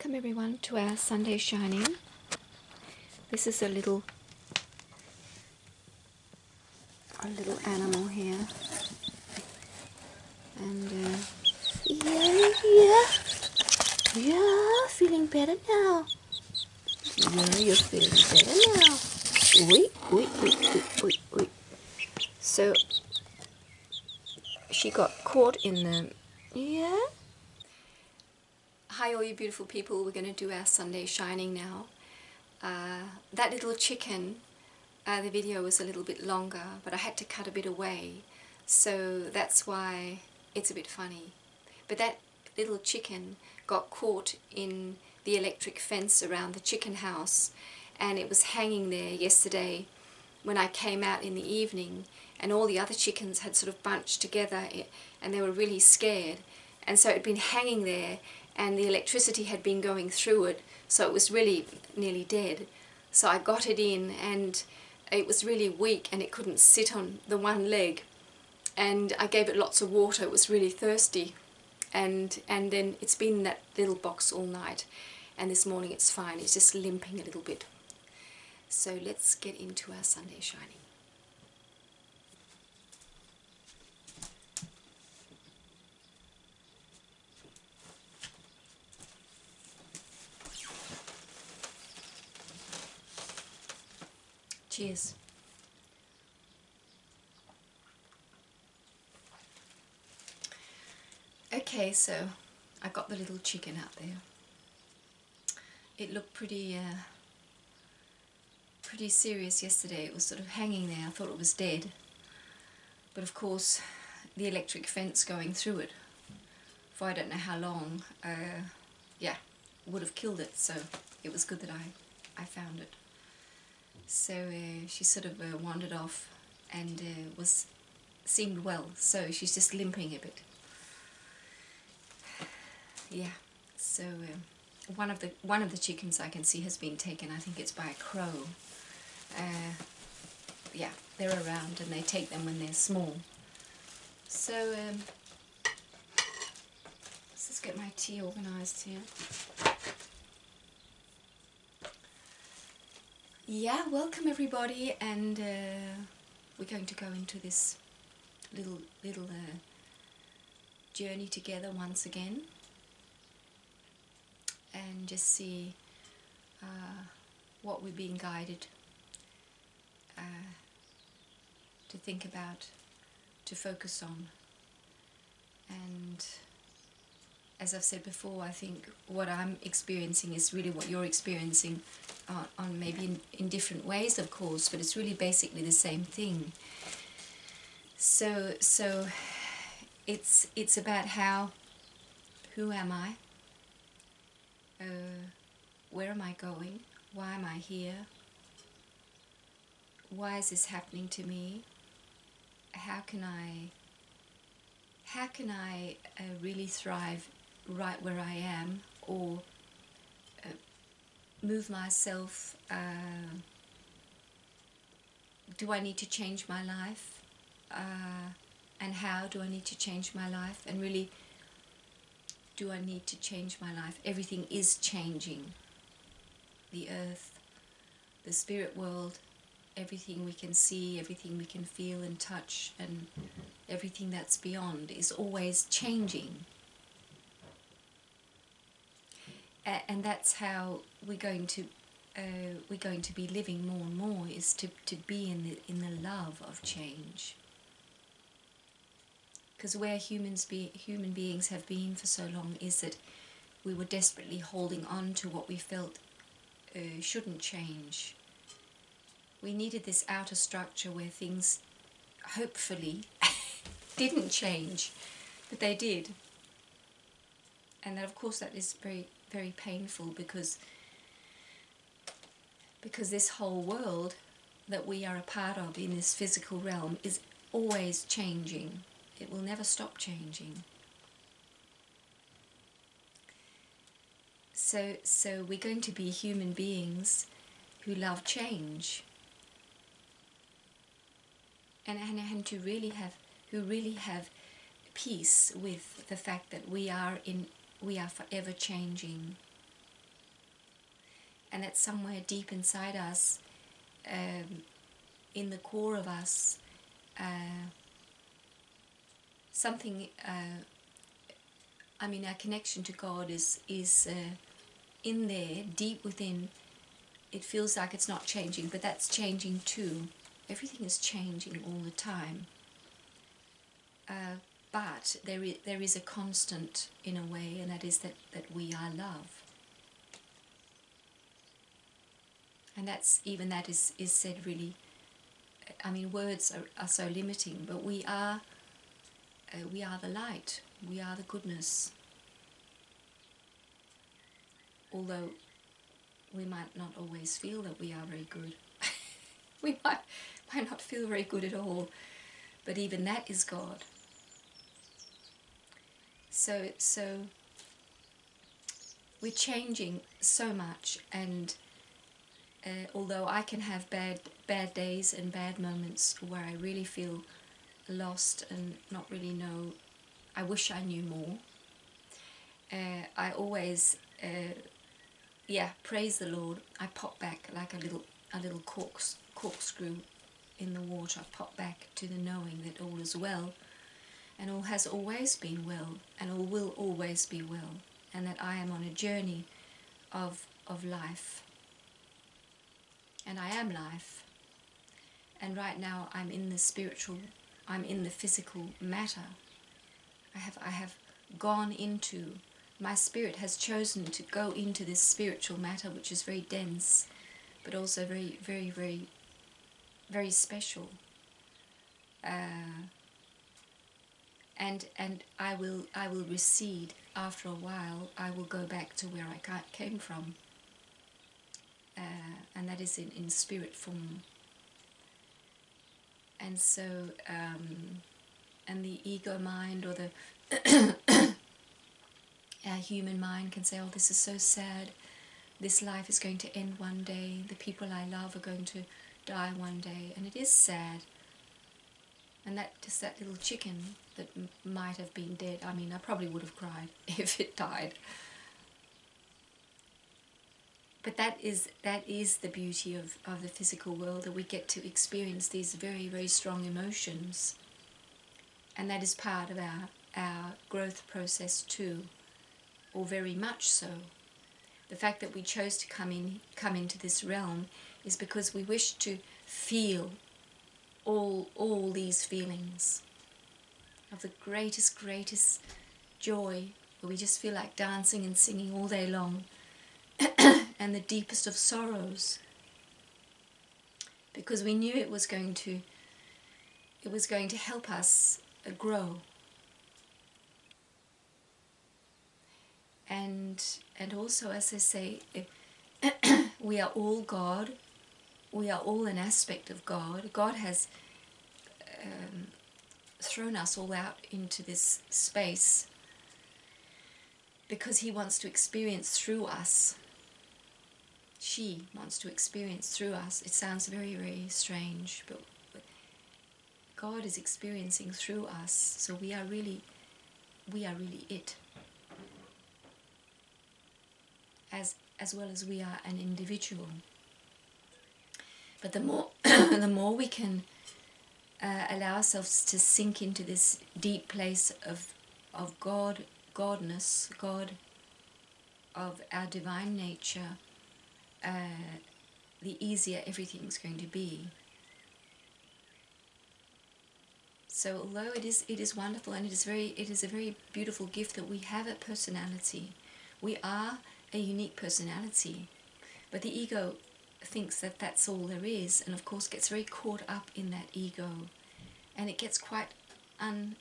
Welcome everyone to our Sunday Shining. This is a little animal here, and yeah, feeling better now. Yeah, you're feeling better now. Wait. So she got caught in the Hi all you beautiful people, we're going to do our Sunday Shining now. That little chicken, the video was a little bit longer, but I had to cut a bit away, so that's why it's a bit funny. But that little chicken got caught in the electric fence around the chicken house, and it was hanging there yesterday when I came out in the evening, and all the other chickens had sort of bunched together and they were really scared, and so it had been hanging there and the electricity had been going through it, so it was really nearly dead. So I got it in, and it was really weak and it couldn't sit on the one leg, and I gave it lots of water. It was really thirsty, and then it's been in that little box all night, and this morning it's fine. It's just limping a little bit. So let's get into our Sunday Shining. Cheers. Okay, so I got the little chicken out there. It looked pretty serious yesterday. It was sort of hanging there. I thought it was dead, but of course the electric fence going through it for I don't know how long, would have killed it. So it was good that I found it. So she sort of wandered off and seemed well, so she's just limping a bit. Yeah, so one of the chickens I can see has been taken. I think it's by a crow. Yeah, they're around and they take them when they're small. So let's just get my tea organised here. Yeah, welcome everybody, and we're going to go into this little journey together once again, and just see what we're being guided to think about, to focus on. And as I've said before, I think what I'm experiencing is really what you're experiencing, on maybe in different ways, of course, but it's really basically the same thing. So it's about who am I? Where am I going? Why am I here? Why is this happening to me? How can I really thrive right where I am, or move myself? Do I need to change my life? And how do I need to change my life? And really, do I need to change my life? Everything is changing. The earth, the spirit world, everything we can see, everything we can feel and touch, and everything that's beyond is always changing. And that's how we're going to be living more and more, is to be in the love of change. Because where human beings have been for so long is that we were desperately holding on to what we felt shouldn't change. We needed this outer structure where things hopefully didn't change, but they did. And that, of course, that is very, very painful, because this whole world that we are a part of in this physical realm is always changing. It will never stop changing. So we're going to be human beings who love change, and who really have peace with the fact that we are forever changing. and that somewhere deep inside us, in the core of us, something, I mean, our connection to God is in there, deep within. It feels like it's not changing, but that's changing too. Everything is changing all the time. But there is a constant in a way, and that is that we are love. And that's, even that is said really, I mean, words are so limiting, but we are the light, we are the goodness. Although we might not always feel that we are very good. We might not feel very good at all, but even that is God. So we're changing so much, and although I can have bad days and bad moments where I really feel lost and not really know, I wish I knew more. I always, praise the Lord. I pop back like a little corkscrew in the water. I pop back to the knowing that all is well, and all has always been well, and all will always be well, and that I am on a journey of life. And I am life. And right now I'm in the spiritual, I'm in the physical matter. I have gone into, my spirit has chosen to go into this spiritual matter, which is very dense, but also very, very, very, very special. And I will recede after a while. I will go back to where I came from, and that is in spirit form. And so, and the ego mind, or the our human mind, can say, oh, this is so sad, this life is going to end one day, the people I love are going to die one day, and it is sad. And that, just that little chicken that might have been dead, I mean, I probably would have cried if it died. But that is the beauty of the physical world, that we get to experience these very, very strong emotions. And that is part of our growth process too, or very much so. The fact that we chose to come into this realm is because we wish to feel all these feelings of the greatest joy, where we just feel like dancing and singing all day long, and the deepest of sorrows, because we knew it was going to help us grow. And also, as I say, we are all God. We are all an aspect of God. God has thrown us all out into this space because He wants to experience through us. She wants to experience through us. It sounds very, very strange, but God is experiencing through us. So we are really it. As well as we are an individual. But the more the more we can allow ourselves to sink into this deep place of Godness, God, of our divine nature, the easier everything's going to be. So although it is wonderful, and it is a very beautiful gift that we have a personality. We are a unique personality, but the ego thinks that that's all there is, and of course gets very caught up in that ego, and it gets quite uncharming.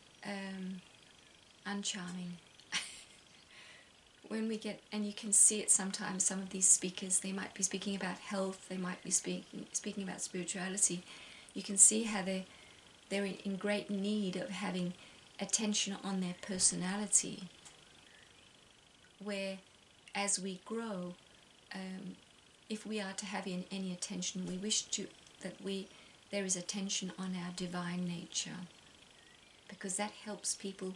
When we get, and you can see it sometimes, some of these speakers, they might be speaking about health, they might be speaking about spirituality. You can see how they're in great need of having attention on their personality, where as we grow, if we are to have any attention, we wish that there is attention on our divine nature, because that helps people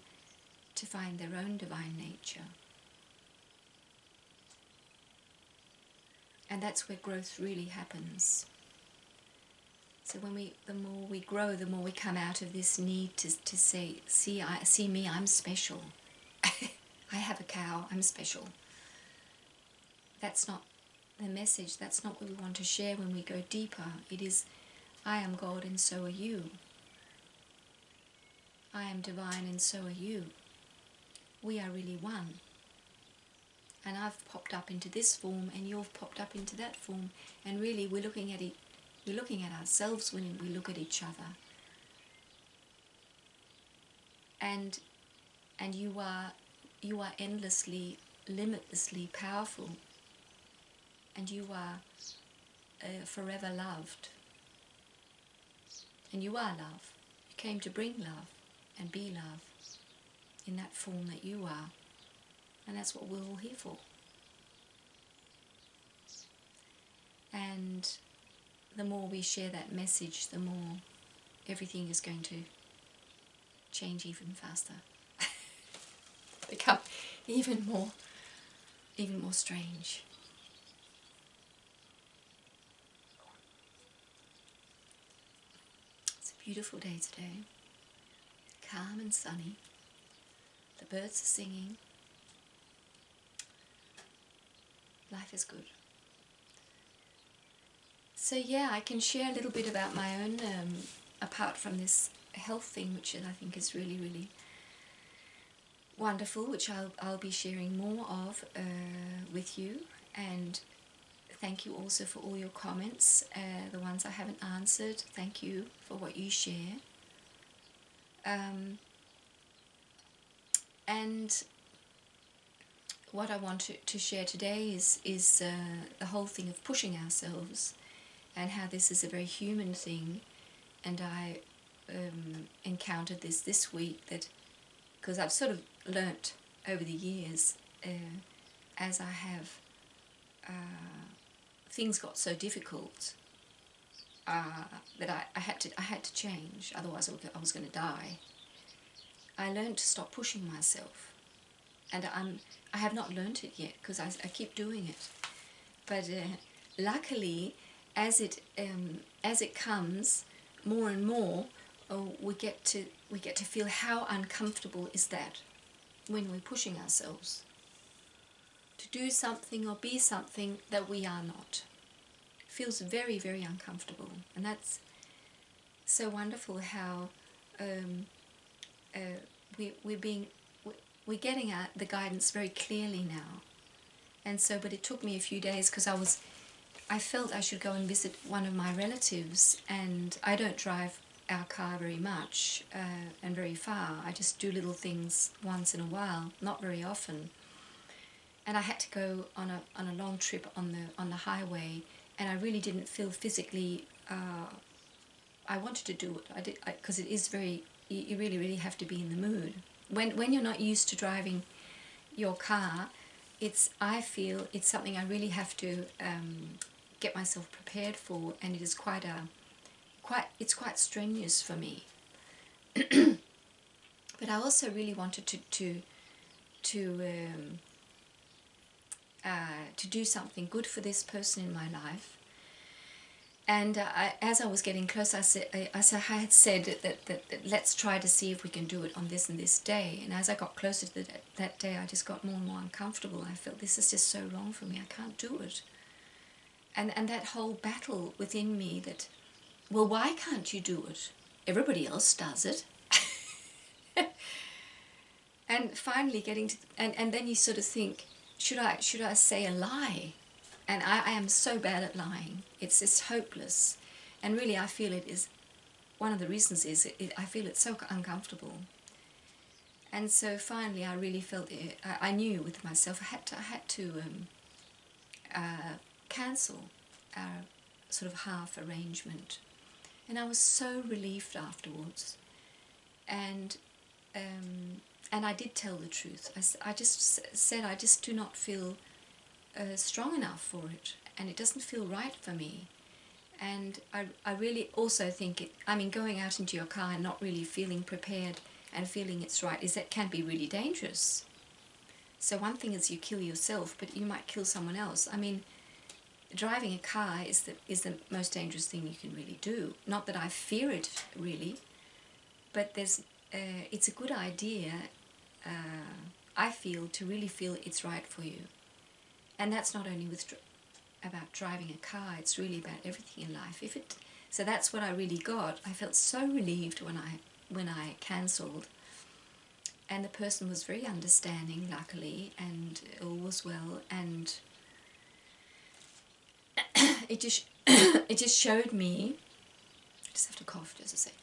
to find their own divine nature. And that's where growth really happens. So the more we grow, the more we come out of this need to say, see me, I'm special. I have a cow, I'm special. That's not the message, that's not what we want to share when we go deeper. It is, I am God and so are you. I am divine and so are you. We are really one. And I've popped up into this form and you've popped up into that form, and really we're looking at it, we're looking at ourselves when we look at each other. And you are endlessly, limitlessly powerful, and you are forever loved. And you are love. You came to bring love and be love in that form that you are. And that's what we're all here for. And the more we share that message, the more everything is going to change even faster. Become even more strange. It's a beautiful day today. Calm and sunny. The birds are singing. Life is good. So yeah, I can share a little bit about my own, apart from this health thing, which I think is really, really wonderful, which I'll be sharing more of with you. And thank you also for all your comments, the ones I haven't answered. Thank you for what you share. And what I want to share today is the whole thing of pushing ourselves, and how this is a very human thing. And I encountered this week, that because I've sort of learnt over the years, as I have things got so difficult that I had to change, otherwise I was going to die. I learned to stop pushing myself, and I have not learnt it yet, because I keep doing it. But luckily, as it comes more and more, we get to feel how uncomfortable is that when we're pushing ourselves to do something or be something that we are not. It feels very, very uncomfortable, and that's so wonderful how we're getting the guidance very clearly now. And so, but it took me a few days, because I felt I should go and visit one of my relatives, and I don't drive our car very much and very far. I just do little things once in a while, not very often. And I had to go on a long trip on the highway, and I really didn't feel physically. I wanted to do it. I did, because it is very. You really, really have to be in the mood. When you're not used to driving your car, I feel it's something I really have to get myself prepared for, and it is it's quite strenuous for me. But I also really wanted to do something good for this person in my life. And as I was getting close, I had said that let's try to see if we can do it on this and this day. And as I got closer to that day, I just got more and more uncomfortable. I felt this is just so wrong for me. I can't do it. And that whole battle within me that, well, why can't you do it? Everybody else does it. And finally getting to, and then you sort of think, should I say a lie? And I am so bad at lying. It's just hopeless. And really I feel it is, one of the reasons is, I feel it's so uncomfortable. And so finally I really felt, I knew with myself, I had to cancel our sort of half arrangement. And I was so relieved afterwards. And I did tell the truth. I just said, I just do not feel strong enough for it, and it doesn't feel right for me. And I really also think going out into your car and not really feeling prepared and feeling it's right, that can be really dangerous. So one thing is you kill yourself, but you might kill someone else. I mean, driving a car is the most dangerous thing you can really do. Not that I fear it really, but it's a good idea, I feel, to really feel it's right for you. And that's not only about driving a car, it's really about everything in life. So that's what I really got. I felt so relieved when I cancelled, and the person was very understanding, luckily, and all was well. And it just showed me. I just have to cough just a sec.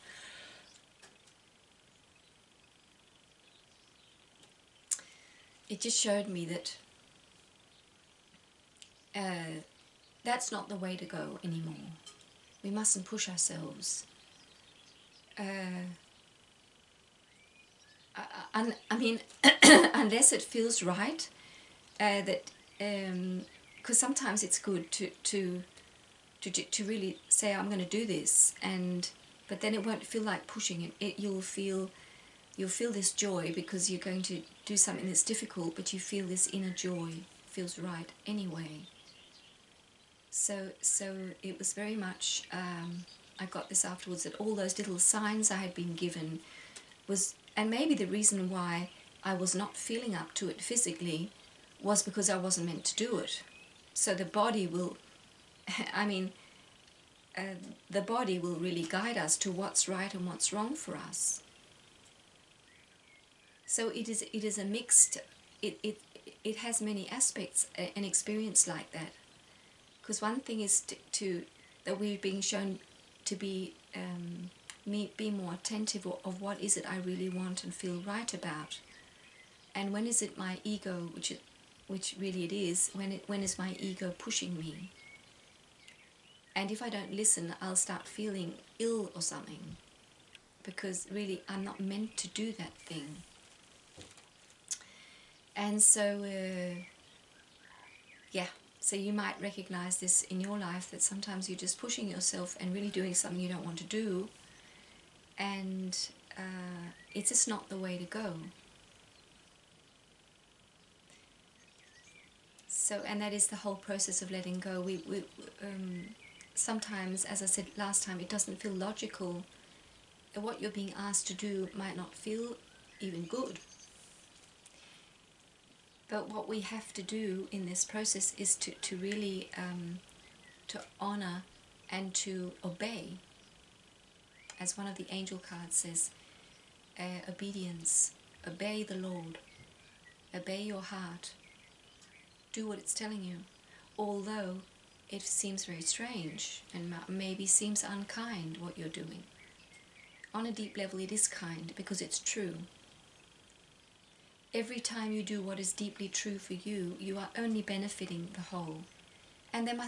It just showed me that that's not the way to go anymore. We mustn't push ourselves. I mean, unless it feels right, because sometimes it's good to really say, I'm going to do this, but then it won't feel like pushing it. You'll feel this joy because you're going to do something that's difficult, but you feel this inner joy feels right anyway. So it was very much, I got this afterwards, that all those little signs I had been given was, and maybe the reason why I was not feeling up to it physically was because I wasn't meant to do it. So the body will, the body will really guide us to what's right and what's wrong for us. So it is a mixed, it has many aspects, an experience like that. Because one thing is that we're being shown to be more attentive of what is it I really want and feel right about, and when is it my ego, which really it is, when is my ego pushing me? And if I don't listen, I'll start feeling ill or something, because really I'm not meant to do that thing. And so so you might recognize this in your life, that sometimes you're just pushing yourself and really doing something you don't want to do, and it's just not the way to go. So, and that is the whole process of letting go. We sometimes, as I said last time, it doesn't feel logical. What you're being asked to do might not feel even good. But what we have to do in this process is to really to honor and to obey. As one of the angel cards says, obedience, obey the Lord, obey your heart, do what it's telling you, although it seems very strange and maybe seems unkind what you're doing. On a deep level it is kind, because it's true. Every time you do what is deeply true for you, you are only benefiting the whole. And there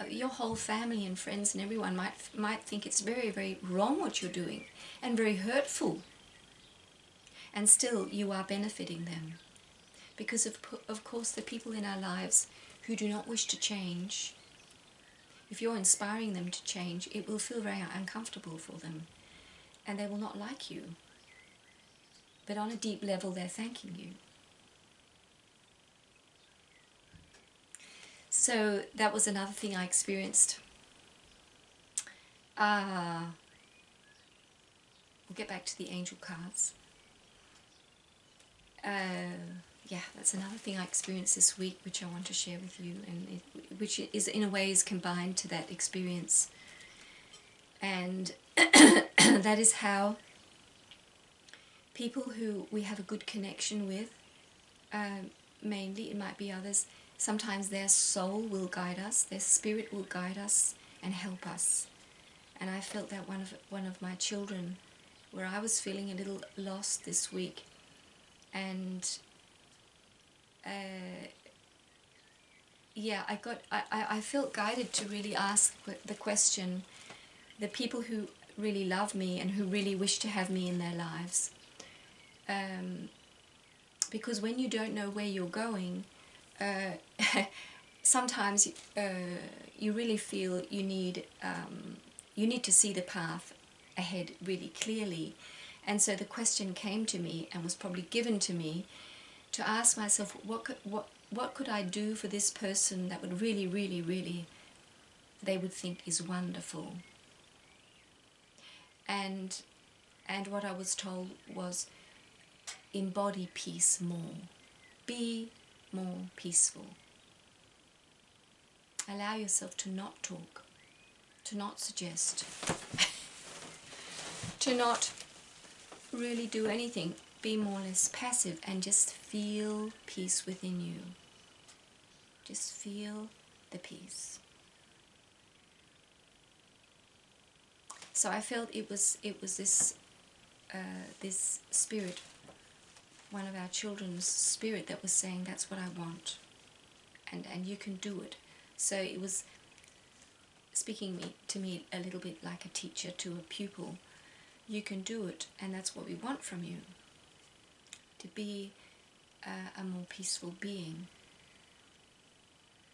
your whole family and friends and everyone might think it's very, very wrong what you're doing and very hurtful. And still you are benefiting them. Because of course the people in our lives who do not wish to change, if you're inspiring them to change, it will feel very uncomfortable for them. And they will not like you. But on a deep level, they're thanking you. So that was another thing I experienced. We'll get back to the angel cards. Yeah, that's another thing I experienced this week, which I want to share with you, and which is in a way is combined to that experience. And that is how people who we have a good connection with, mainly, it might be others, sometimes their soul will guide us, their spirit will guide us and help us. And I felt that one of my children, where I was feeling a little lost this week, and yeah, I felt guided to really ask the question, the people who really love me and who really wish to have me in their lives. Because when you don't know where you're going, sometimes you really feel you need to see the path ahead really clearly. And so the question came to me, and was probably given to me, to ask myself, what could I do for this person that would really, really, really they would think is wonderful. And what I was told was, embody peace more. Be more peaceful. Allow yourself to not talk, to not suggest, to not really do anything. Be more or less passive and just feel peace within you. Just feel the peace. So I felt it was this this spirit, one of our children's spirit, that was saying, that's what I want, and you can do it. So it was speaking to me a little bit like a teacher to a pupil. You can do it, and that's what we want from you, to be a more peaceful being.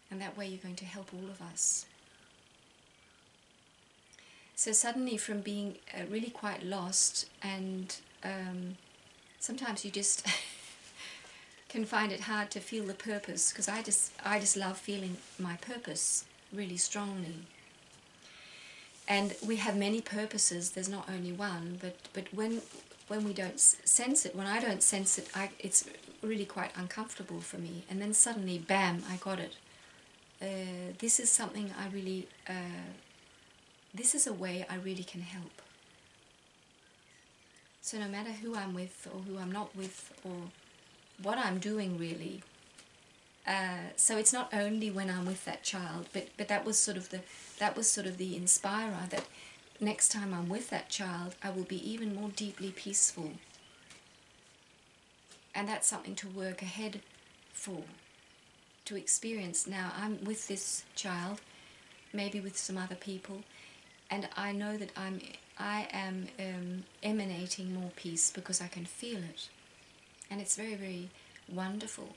And that way you're going to help all of us. So suddenly, from being really quite lost, and sometimes you just can find it hard to feel the purpose, because I just love feeling my purpose really strongly. And we have many purposes, there's not only one, but when we don't sense it, when I don't sense it, it's really quite uncomfortable for me. And then suddenly, bam, I got it. This is something I really, this is a way I really can help. So no matter who I'm with or who I'm not with, or what I'm doing really, so it's not only when I'm with that child, but that was sort of the inspirer, that next time I'm with that child, I will be even more deeply peaceful. And that's something to work ahead for, to experience. Now I'm with this child, maybe with some other people, and I know that I am emanating more peace because I can feel it, and it's very, very wonderful.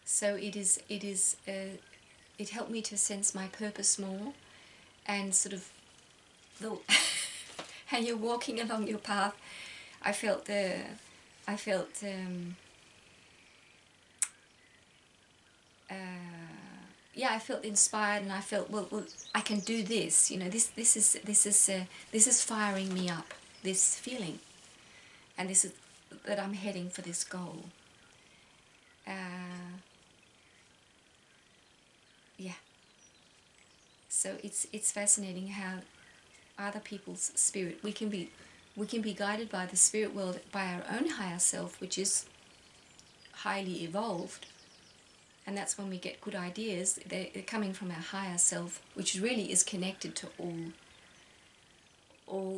So it helped me to sense my purpose more, and sort of and you're walking along your path. I felt yeah, I felt inspired, and I felt, well, I can do this. You know, this is firing me up, this feeling, and this is that I'm heading for this goal. Yeah. So it's fascinating how other people's spirit, we can be guided by the spirit world, by our own higher self, which is highly evolved. And that's when we get good ideas. They're coming from our higher self, which really is connected to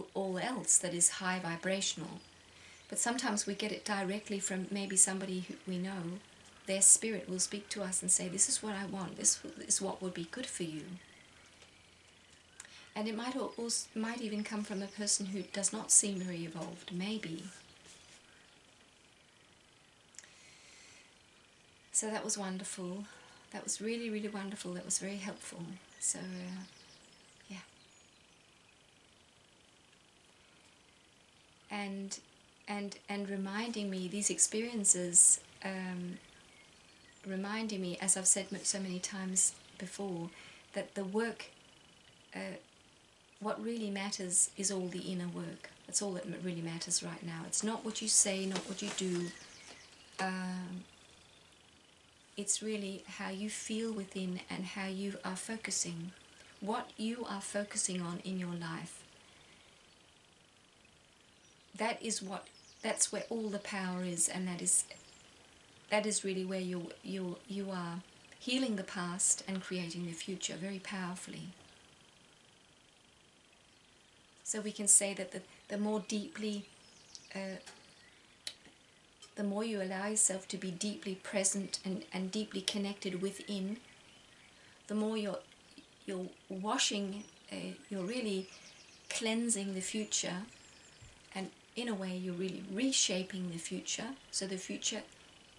all else that is high vibrational. But sometimes we get it directly from maybe somebody who we know. Their spirit will speak to us and say, this is what I want, this is what would be good for you. And it might even come from a person who does not seem very evolved, maybe. So that was wonderful. That was really, really wonderful. That was very helpful. So, yeah. And reminding me, these experiences, reminding me, as I've said so many times before, that the work, what really matters is all the inner work. That's all that really matters right now. It's not what you say, not what you do. It's really how you feel within and how you are focusing. What you are focusing on in your life. That's where all the power is, and that is really where you are healing the past and creating the future very powerfully. So we can say that the more deeply, the more you allow yourself to be deeply present and deeply connected within, the more you're washing, you're really cleansing the future, and in a way you're really reshaping the future. So the future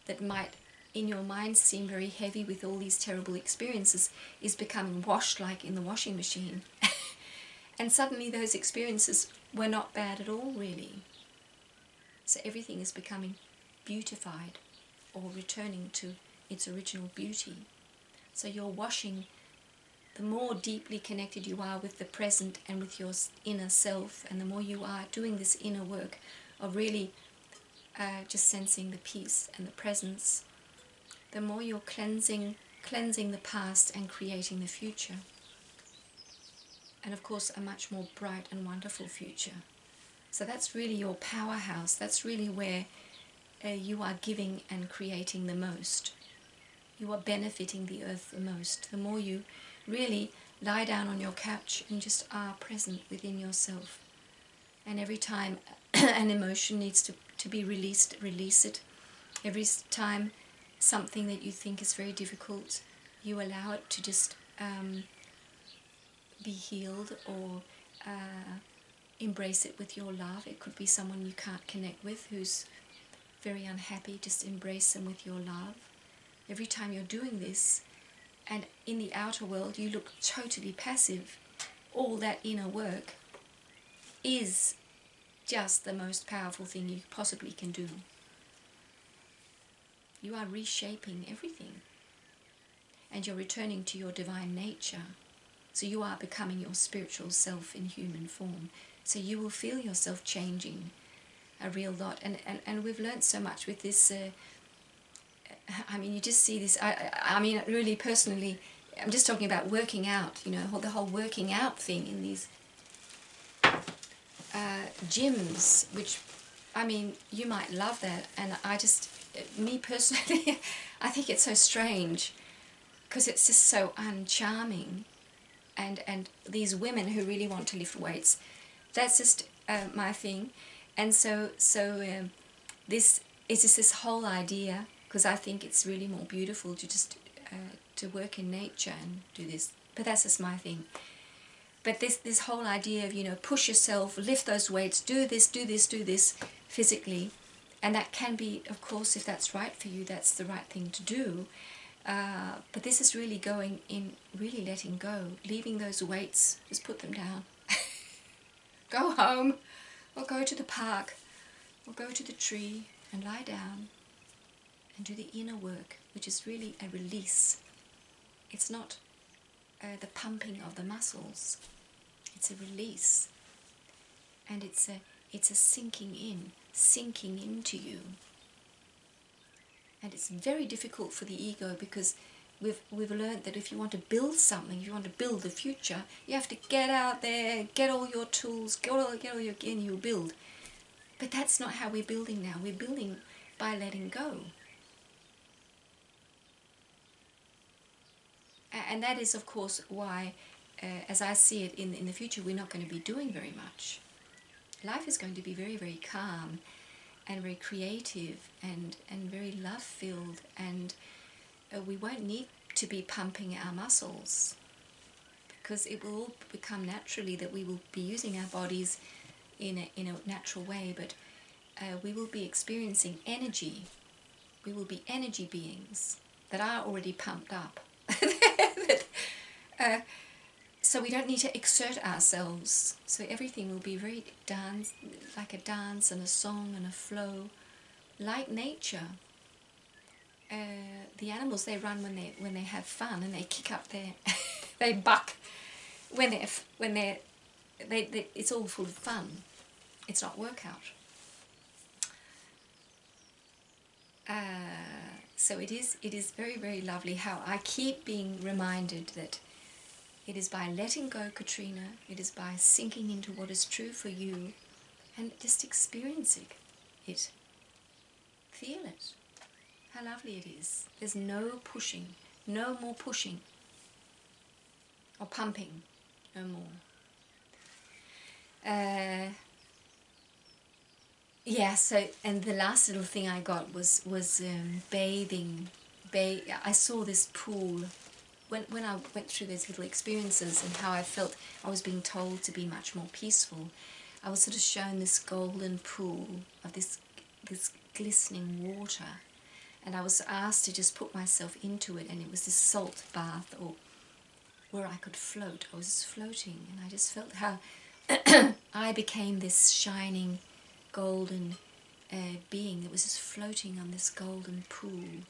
that might in your mind seem very heavy with all these terrible experiences is becoming washed like in the washing machine. And suddenly those experiences were not bad at all, really. So everything is becoming beautified, or returning to its original beauty. So you're washing. The more deeply connected you are with the present and with your inner self, and the more you are doing this inner work of really just sensing the peace and the presence, the more you're cleansing the past and creating the future. And of course a much more bright and wonderful future. So that's really your powerhouse. That's really where you are giving and creating the most. You are benefiting the earth the most. The more you really lie down on your couch and just are present within yourself. And every time an emotion needs to be released, release it. Every time something that you think is very difficult, you allow it to just be healed, or embrace it with your love. It could be someone you can't connect with who's very unhappy. Just embrace them with your love. Every time you're doing this, and in the outer world you look totally passive, all that inner work is just the most powerful thing you possibly can do. You are reshaping everything, and you're returning to your divine nature. So you are becoming your spiritual self in human form. So you will feel yourself changing a real lot. And we've learnt so much with this. I mean, you just see this. I mean, really personally, I'm just talking about working out, you know, the whole working out thing in these gyms, which, I mean, you might love that. And I just, me personally, I think it's so strange because it's just so uncharming. And these women who really want to lift weights, that's just my thing. And so this is just this whole idea, because I think it's really more beautiful to just to work in nature and do this. But that's just my thing. But this whole idea of, you know, push yourself, lift those weights, do this physically, and that can be, of course, if that's right for you, that's the right thing to do. But this is really going in, really letting go, leaving those weights, just put them down. Go home, or go to the park, or go to the tree and lie down and do the inner work, which is really a release. It's not the pumping of the muscles, it's a release. And it's a sinking into you. And it's very difficult for the ego, because we've learned that if you want to build something, if you want to build the future, you have to get out there, get all your tools, get all your gear, and you'll build. But that's not how we're building now. We're building by letting go. And that is, of course, why, as I see it in the future, we're not going to be doing very much. Life is going to be very, very calm and very creative and very love-filled, and we won't need to be pumping our muscles, because it will all become naturally that we will be using our bodies in a natural way, but we will be experiencing energy. We will be energy beings that are already pumped up. So we don't need to exert ourselves. So everything will be very like a dance and a song and a flow, like nature. The animals, they run when they have fun, and they kick up their, they buck when it's all full of fun. It's not workout. So it is very, very lovely how I keep being reminded that it is by letting go, Katrina, it is by sinking into what is true for you and just experiencing it. Feel it. How lovely it is. There's no pushing, no more pushing or pumping, no more. Yeah, so, and the last little thing I got was bathing. I saw this pool when I went through those little experiences, and how I felt I was being told to be much more peaceful. I was sort of shown this golden pool of this glistening water, and I was asked to just put myself into it, and it was this salt bath, or where I could float. I was floating, and I just felt how I became this shining golden being that was just floating on this golden pool.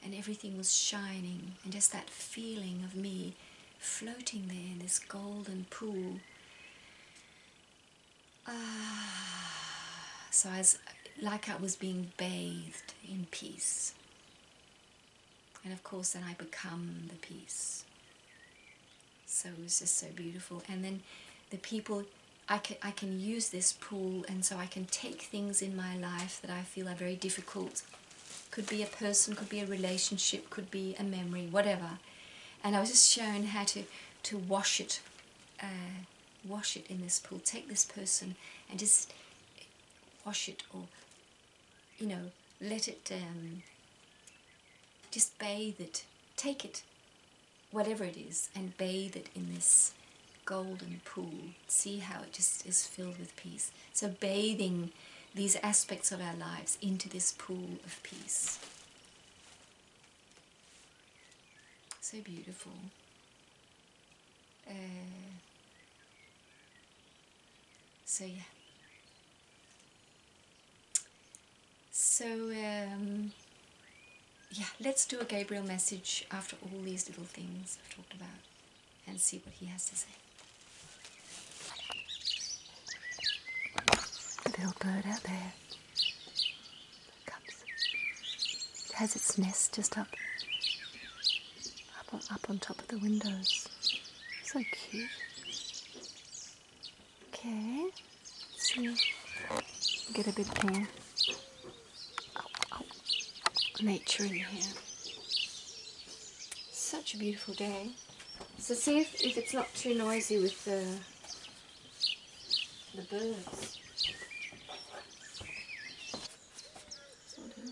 and everything was shining, and just that feeling of me floating there in this golden pool. So I was like I was being bathed in peace. And of course then I become the peace. So it was just so beautiful. And then the people, I can use this pool, and so I can take things in my life that I feel are very difficult. Could be a person, could be a relationship, could be a memory, whatever. And I was just shown how to wash it in this pool. Take this person and just wash it, or, you know, let it, just bathe it. Take it, whatever it is, and bathe it in this golden pool. See how it just is filled with peace. So bathing these aspects of our lives into this pool of peace. So beautiful. So yeah. So yeah, let's do a Gabriel message after all these little things I've talked about and see what he has to say. A little bird out there. It comes. It has its nest just up on top of the windows. So cute. Okay. Let's see. Get a bit more nature in here. Such a beautiful day. So see if it's not too noisy with the birds. Sort of.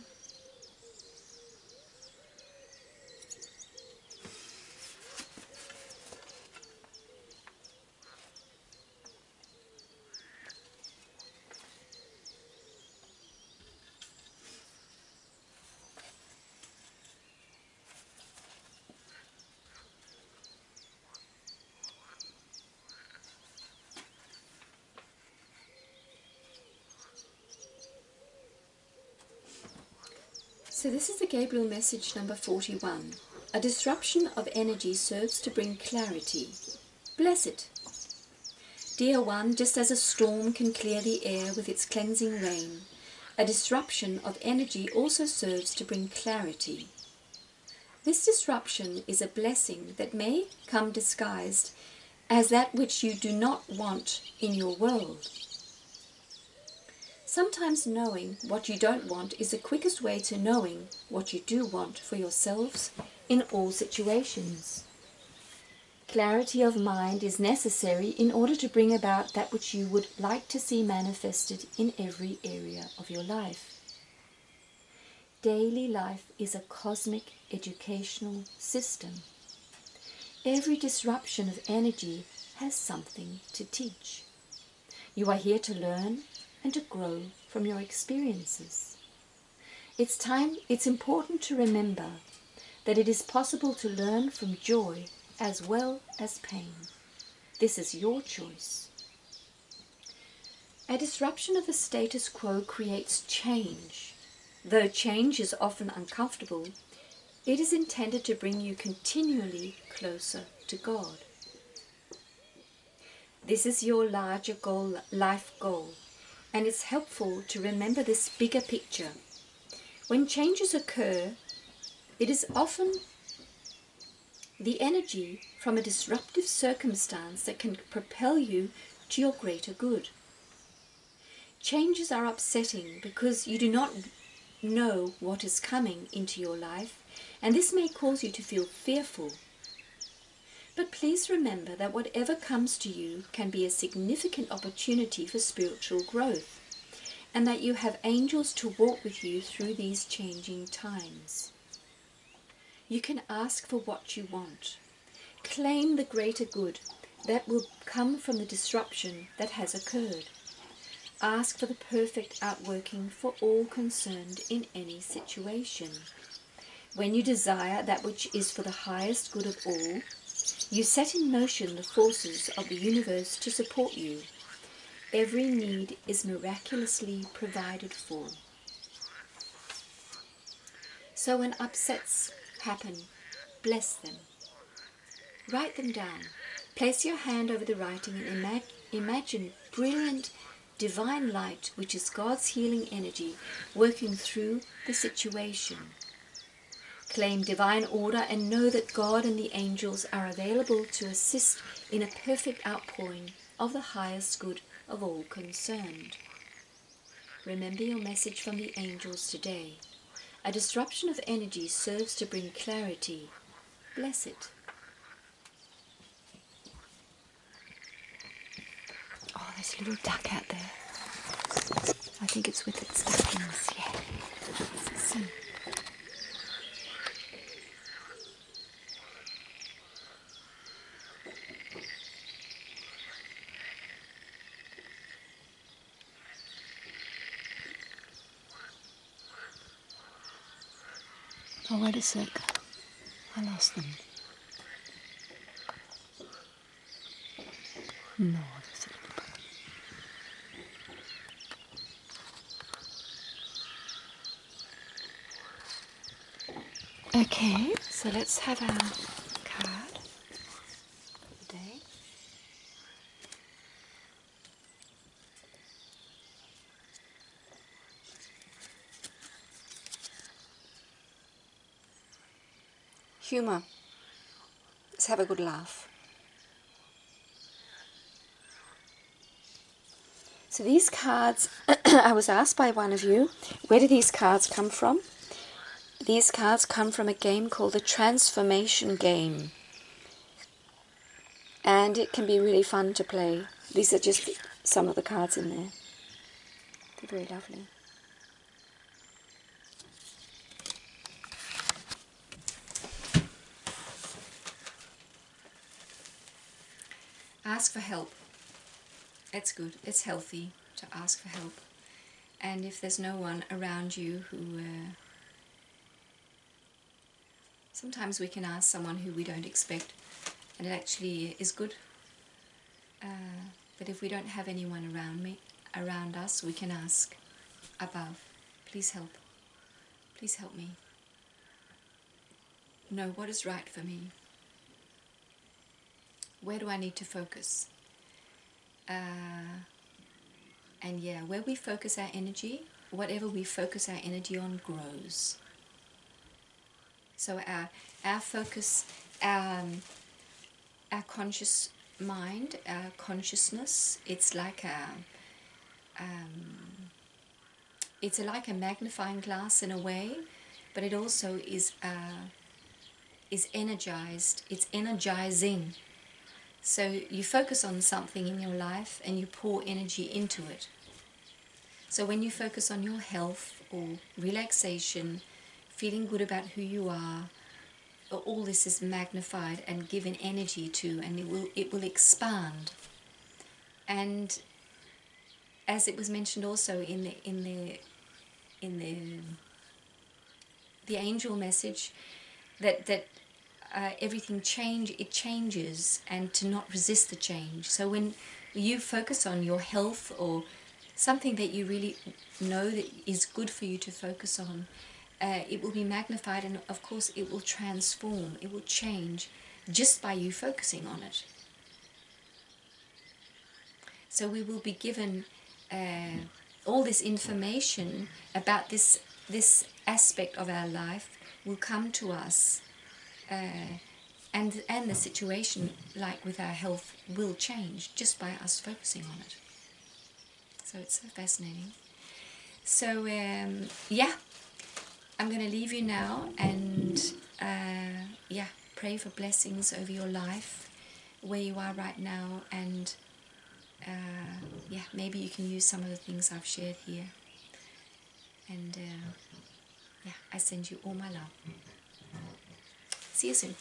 So this is the Gabriel message number 41. A disruption of energy serves to bring clarity. Bless it. Dear one, just as a storm can clear the air with its cleansing rain, a disruption of energy also serves to bring clarity. This disruption is a blessing that may come disguised as that which you do not want in your world. Sometimes knowing what you don't want is the quickest way to knowing what you do want for yourselves in all situations. Clarity of mind is necessary in order to bring about that which you would like to see manifested in every area of your life. Daily life is a cosmic educational system. Every disruption of energy has something to teach. You are here to learn and to grow from your experiences. It's important to remember that it is possible to learn from joy as well as pain. This is your choice. A disruption of the status quo creates change. Though change is often uncomfortable, it is intended to bring you continually closer to God. This is your larger goal, life goal, and it's helpful to remember this bigger picture. When changes occur, it is often the energy from a disruptive circumstance that can propel you to your greater good. Changes are upsetting because you do not know what is coming into your life, and this may cause you to feel fearful. But please remember that whatever comes to you can be a significant opportunity for spiritual growth, and that you have angels to walk with you through these changing times. You can ask for what you want. Claim the greater good that will come from the disruption that has occurred. Ask for the perfect outworking for all concerned in any situation. When you desire that which is for the highest good of all, you set in motion the forces of the universe to support you. Every need is miraculously provided for. So when upsets happen, bless them. Write them down. Place your hand over the writing and imagine brilliant divine light, which is God's healing energy, working through the situation. Claim divine order and know that God and the angels are available to assist in a perfect outpouring of the highest good of all concerned. Remember your message from the angels today. A disruption of energy serves to bring clarity. Bless it. Oh, there's a little duck out there. I think it's with its ducklings. Yeah. Let's see. Oh, wait a sec. I lost them. No, there's a little bit. Okay, so let's have our card for the day. Humour. Let's have a good laugh. So these cards, I was asked by one of you, where do these cards come from? These cards come from a game called the Transformation Game. And it can be really fun to play. These are just some of the cards in there. They're very lovely. Ask for help. It's good. It's healthy to ask for help. And if there's no one around you who... sometimes we can ask someone who we don't expect, and it actually is good. But if we don't have anyone around us, we can ask above. Please help. Please help me. Know what is right for me. Where do I need to focus? And yeah, where we focus our energy, whatever we focus our energy on grows. So our focus, our conscious mind, our consciousness, it's like a magnifying glass in a way, but it also is energized. It's energizing. So you focus on something in your life and you pour energy into it. So when you focus on your health or relaxation, feeling good about who you are, all this is magnified and given energy to, and it will expand. And as it was mentioned also in the angel message, that everything changes, and to not resist the change. So when you focus on your health or something that you really know that is good for you to focus on, it will be magnified, and of course it will transform, it will change just by you focusing on it. So we will be given all this information about this aspect of our life will come to us, and the situation, like with our health, will change just by us focusing on it. So it's so fascinating. So yeah, I'm going to leave you now, and yeah, pray for blessings over your life where you are right now, and yeah, maybe you can use some of the things I've shared here. And yeah, I send you all my love. See you soon.